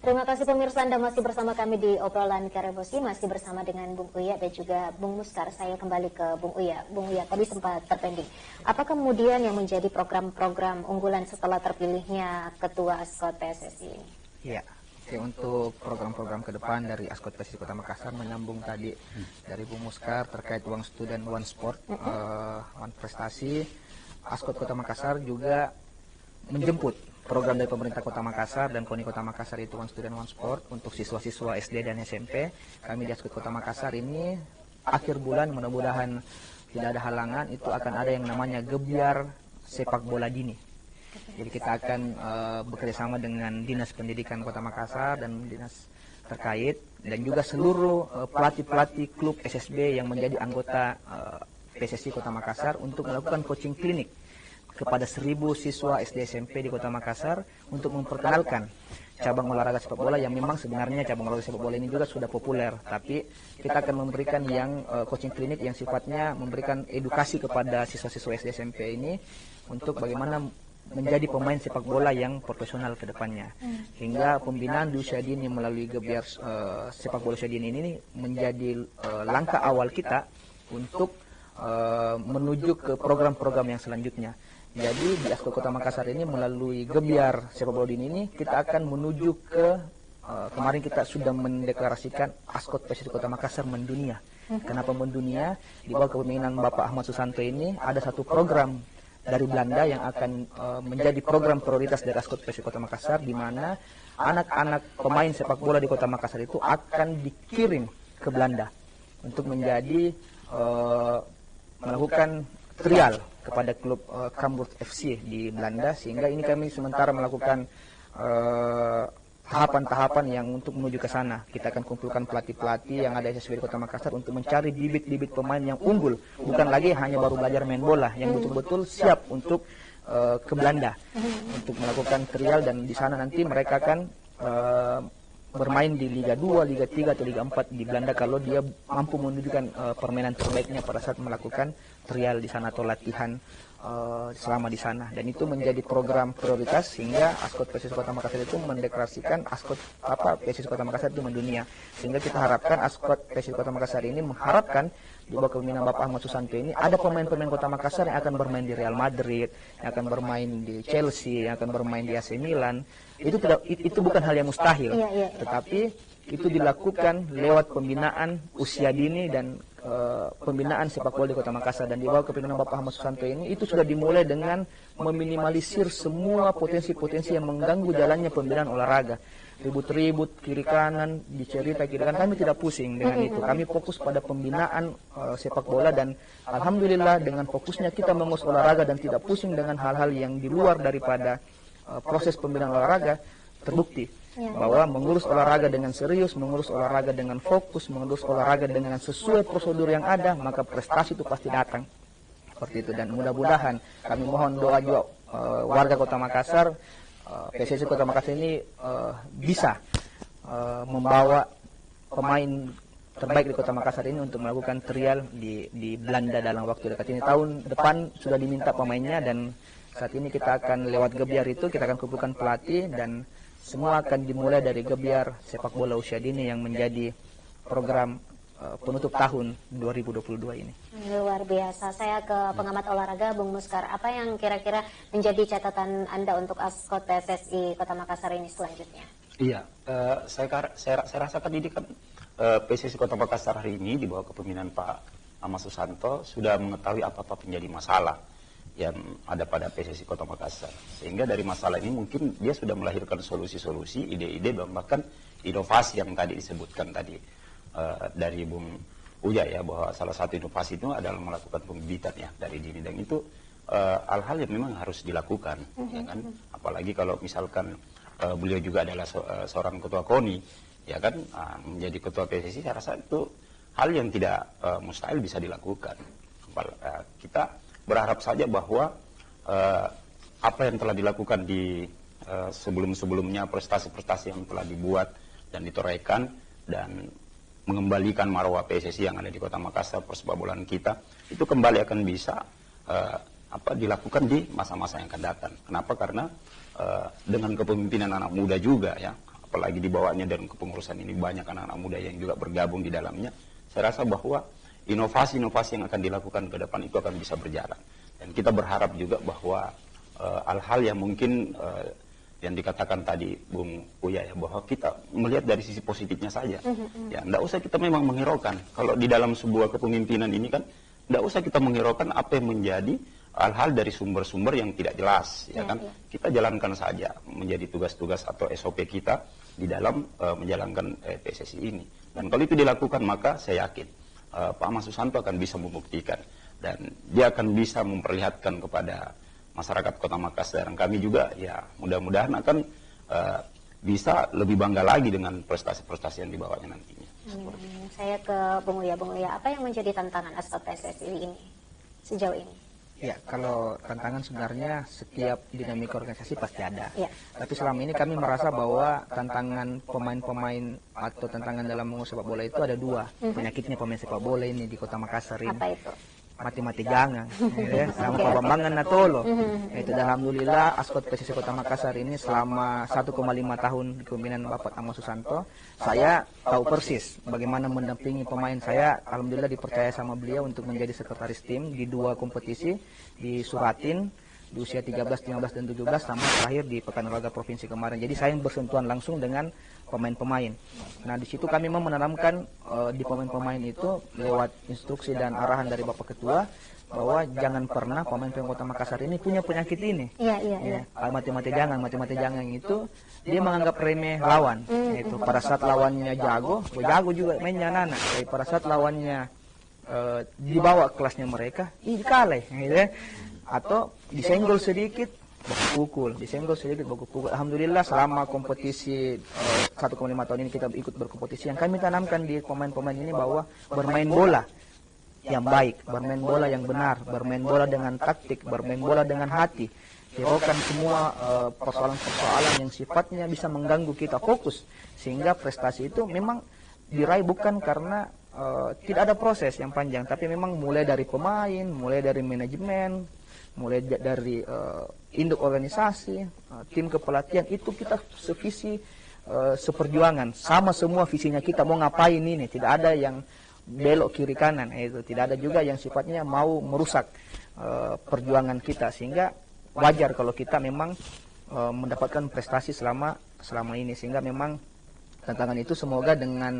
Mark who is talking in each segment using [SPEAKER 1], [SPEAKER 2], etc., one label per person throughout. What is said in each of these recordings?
[SPEAKER 1] Terima kasih pemirsa, Anda masih bersama kami di obrolan Karebosi, masih bersama dengan Bung Uya dan juga Bung Muskar. Saya kembali ke Bung Uya. Bung Uya, tadi sempat terpending. Apa kemudian yang menjadi program-program unggulan setelah terpilihnya Ketua Askot PSSI ini?
[SPEAKER 2] Iya, oke, untuk program-program ke depan dari Askot PSSI Kota Makassar menyambung tadi dari Bung Muskar terkait One Student One Sport, One Prestasi. Askot Kota Makassar juga menjemput program dari pemerintah Kota Makassar dan KONI Kota Makassar, itu One Student One Sport untuk siswa-siswa SD dan SMP. Kami di Askot Kota Makassar ini akhir bulan, mudah-mudahan tidak ada halangan, itu akan ada yang namanya Gebyar Sepak Bola Dini. Jadi kita akan bekerja sama dengan Dinas Pendidikan Kota Makassar dan dinas terkait dan juga seluruh pelatih-pelatih klub SSB yang menjadi anggota PSSI Kota Makassar untuk melakukan coaching klinik kepada 1.000 siswa SD SMP di Kota Makassar untuk memperkenalkan cabang olahraga sepak bola yang memang sebenarnya cabang olahraga sepak bola ini juga sudah populer, tapi kita akan memberikan yang coaching klinik yang sifatnya memberikan edukasi kepada siswa-siswa SD SMP ini untuk bagaimana menjadi pemain sepak bola yang profesional ke depannya. Hingga pembinaan di usia dini melalui Gebyar Sepak Bola Usia Dini ini menjadi langkah awal kita untuk menuju ke program-program yang selanjutnya. Jadi di Askot Kota Makassar ini melalui Gebyar Sepak Bola Dini ini kita akan menuju ke kemarin kita sudah mendeklarasikan Askot PSSI Kota Makassar mendunia. Kenapa mendunia? Di bawah kepemimpinan Bapak Ahmad Susanto ini ada satu program dari Belanda yang akan menjadi program prioritas dari Askot PSSI Kota Makassar, di mana anak-anak pemain sepak bola di Kota Makassar itu akan dikirim ke Belanda untuk menjadi melakukan trial kepada klub Cambuur FC di Belanda, sehingga ini kami sementara melakukan tahapan-tahapan yang untuk menuju ke sana. Kita akan kumpulkan pelatih-pelatih yang ada di SSB di Kota Makassar untuk mencari bibit-bibit pemain yang unggul, bukan lagi hanya baru belajar main bola, yang betul-betul siap untuk ke Belanda untuk melakukan trial, dan di sana nanti mereka akan bermain di Liga 2, Liga 3 atau Liga 4 di Belanda kalau dia mampu menunjukkan permainan terbaiknya pada saat melakukan trial di sana atau latihan selama di sana. Dan itu menjadi program prioritas sehingga Askot PSSI Kota Makassar itu mendeklarasikan Askot PSSI Kota Makassar itu mendunia. Sehingga kita harapkan Askot PSSI Kota Makassar ini mengharapkan di bawah kepemimpinan Bapak Ahmad Susanto ini ada pemain-pemain Kota Makassar yang akan bermain di Real Madrid, yang akan bermain di Chelsea, yang akan bermain di AC Milan. Itu bukan hal yang mustahil, tetapi itu dilakukan lewat pembinaan usia dini dan pembinaan sepak bola di Kota Makassar. Dan di bawah kepemimpinan Bapak Ahmad Susanto ini itu sudah dimulai dengan meminimalisir semua potensi-potensi yang mengganggu jalannya pembinaan olahraga. Ribut-ribut kiri kanan, dicerita kiri kanan, kami tidak pusing dengan itu. Kami fokus pada pembinaan sepak bola, dan alhamdulillah dengan fokusnya kita mengurus olahraga dan tidak pusing dengan hal-hal yang di luar daripada proses pembinaan olahraga, terbukti bahwa mengurus olahraga dengan serius, mengurus olahraga dengan fokus, mengurus olahraga dengan sesuai prosedur yang ada, maka prestasi itu pasti datang. Seperti itu. Dan mudah-mudahan kami mohon doa juga warga Kota Makassar, PSSI Kota Makassar ini bisa membawa pemain terbaik di Kota Makassar ini untuk melakukan trial di Belanda dalam waktu dekat ini. Tahun depan sudah diminta pemainnya, dan saat ini kita akan lewat Gebyar itu, kita akan kumpulkan pelatih, dan semua akan dimulai dari Gebyar Sepak Bola Usia Dini yang menjadi program penutup tahun 2022 ini.
[SPEAKER 1] Luar biasa. Saya ke pengamat olahraga, Bung Muskar. Apa yang kira-kira menjadi catatan Anda untuk Askot PSSI Kota Makassar ini selanjutnya?
[SPEAKER 3] Iya, saya rasa tadi kan PSSI Kota Makassar hari ini di bawah kepemimpinan Pak Ahmad Susanto sudah mengetahui apa-apa menjadi masalah yang ada pada PSSI Kota Makassar. Sehingga dari masalah ini mungkin dia sudah melahirkan solusi-solusi, ide-ide, bahkan inovasi yang tadi disebutkan tadi dari Bung Uya ya, bahwa salah satu inovasi itu adalah melakukan pembibitan ya dari dini, dan itu hal-hal yang memang harus dilakukan, ya kan? Apalagi kalau misalkan beliau juga adalah seorang ketua KONI, ya kan, menjadi ketua PSSI, saya rasa itu hal yang tidak mustahil bisa dilakukan. Kita berharap saja bahwa apa yang telah dilakukan di sebelum-sebelumnya, prestasi-prestasi yang telah dibuat dan ditorehkan dan mengembalikan marwah PSSI yang ada di Kota Makassar, persepak bolaan kita, itu kembali akan bisa dilakukan di masa-masa yang akan datang. Kenapa? Karena dengan kepemimpinan anak muda juga ya, apalagi di bawahnya dan kepengurusan ini banyak anak-anak muda yang juga bergabung di dalamnya, saya rasa bahwa inovasi-inovasi yang akan dilakukan ke depan itu akan bisa berjalan. Dan kita berharap juga bahwa hal-hal yang mungkin yang dikatakan tadi Bung Uya ya, bahwa kita melihat dari sisi positifnya saja. Ya, enggak usah kita memang menghiraukan. Kalau di dalam sebuah kepemimpinan ini kan, enggak usah kita menghiraukan apa yang menjadi hal-hal dari sumber-sumber yang tidak jelas, ya kan? Kita jalankan saja menjadi tugas-tugas atau SOP kita di dalam menjalankan PSSI ini. Dan kalau itu dilakukan, maka saya yakin Pak Ahmad Susanto akan bisa membuktikan dan dia akan bisa memperlihatkan kepada masyarakat Kota Makassar dan kami juga ya mudah-mudahan akan bisa lebih bangga lagi dengan prestasi-prestasi yang dibawanya nantinya.
[SPEAKER 1] Saya ke Bung Uya. Bung Uya, apa yang menjadi tantangan Ascot PSSI ini sejauh ini?
[SPEAKER 2] Ya, kalau tantangan sebenarnya setiap dinamika organisasi pasti ada.
[SPEAKER 1] Ya.
[SPEAKER 2] Tapi selama ini kami merasa bahwa tantangan pemain-pemain atau tantangan dalam mengurus sepak bola itu ada dua. Penyakitnya pemain sepak bola ini di Kota Makassar ini.
[SPEAKER 1] Apa itu?
[SPEAKER 2] Mati-mati jangan, ya, sama Pak Bambangan Natolo. Itu alhamdulillah Ascot PSSI Kota Makassar ini selama 1,5 tahun di kepemimpinan Bapak Ahmad Susanto, saya tahu persis bagaimana mendampingi pemain. Saya alhamdulillah dipercaya sama beliau untuk menjadi sekretaris tim di 2 kompetisi di Suratin di usia 13, 15 dan 17 sama terakhir di Pekan Olahraga Provinsi kemarin. Jadi saya bersentuhan langsung dengan pemain-pemain. Nah, di situ kami memang menanamkan di pemain-pemain itu lewat instruksi dan arahan dari Bapak Ketua bahwa jangan pernah pemain-pemain Kota Makassar ini punya penyakit ini.
[SPEAKER 1] Iya.
[SPEAKER 2] Mati-mati jangan itu dia menganggap remeh lawan. Itu pada saat lawannya jago juga mainnya anak. Tapi pada saat lawannya dibawa kelasnya mereka, ini kalah, gitu ya. Atau disenggol sedikit baku pukul. Alhamdulillah selama kompetisi 1,5 tahun ini kita ikut berkompetisi, yang kami tanamkan di pemain-pemain ini bahwa bermain bola yang baik, bermain bola yang benar, bermain bola dengan taktik, bermain bola dengan hati, hiraukan semua persoalan-persoalan yang sifatnya bisa mengganggu kita fokus, sehingga prestasi itu memang diraih bukan karena tidak ada proses yang panjang, tapi memang mulai dari pemain, mulai dari manajemen, mulai dari induk organisasi, tim kepelatihan, itu kita sevisi, seperjuangan, sama semua visinya kita mau ngapain ini, tidak ada yang belok kiri kanan, itu tidak ada juga yang sifatnya mau merusak perjuangan kita, sehingga wajar kalau kita memang mendapatkan prestasi selama ini, sehingga memang tantangan itu semoga dengan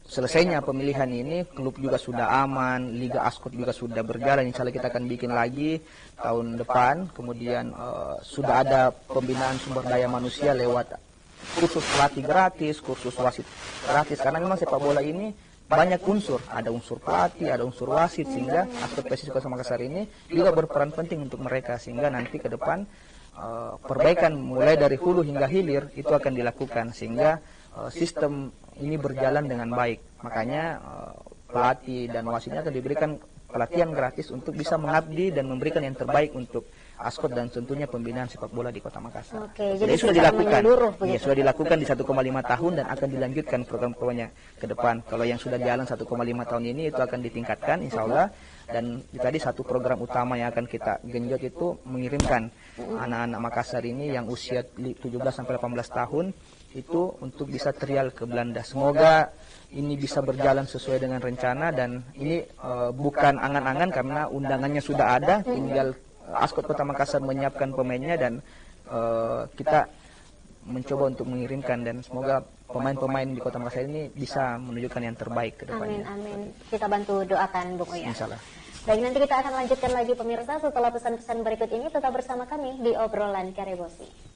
[SPEAKER 2] selesainya pemilihan ini, klub juga sudah aman, Liga Ascot juga sudah berjalan, insya Allah kita akan bikin lagi tahun depan. Kemudian sudah ada pembinaan sumber daya manusia lewat kursus pelatih gratis, kursus wasit gratis, karena memang sepak bola ini banyak unsur, ada unsur pelatih, ada unsur wasit, sehingga Ascot PSSI Kota Makassar ini juga berperan penting untuk mereka, sehingga nanti ke depan perbaikan mulai dari hulu hingga hilir itu akan dilakukan, sehingga sistem ini berjalan dengan baik. Makanya pelatih dan wasitnya akan diberikan pelatihan gratis untuk bisa mengabdi dan memberikan yang terbaik untuk Ascot dan tentunya pembinaan sepak bola di Kota Makassar.
[SPEAKER 1] Oke, jadi
[SPEAKER 2] sudah dilakukan.
[SPEAKER 1] Ya,
[SPEAKER 2] sudah dilakukan di 1,5 tahun dan akan dilanjutkan program-programnya ke depan. Kalau yang sudah jalan 1,5 tahun ini itu akan ditingkatkan insya Allah. Dan tadi satu program utama yang akan kita genjot itu mengirimkan anak-anak Makassar ini yang usia 17 sampai 18 tahun itu untuk bisa trial ke Belanda. Semoga ini bisa berjalan sesuai dengan rencana, dan ini bukan angan-angan karena undangannya sudah ada, tinggal Ascot Kota Makassar menyiapkan pemainnya, dan kita mencoba untuk mengirimkan, dan semoga pemain-pemain di Kota Makassar ini bisa menunjukkan yang terbaik ke depannya.
[SPEAKER 1] Amin. Kita bantu doakan Bung Uya.
[SPEAKER 2] Insyaallah.
[SPEAKER 1] Baik, nanti kita akan lanjutkan lagi pemirsa setelah pesan-pesan berikut ini. Tetap bersama kami di Obrolan Karebosi.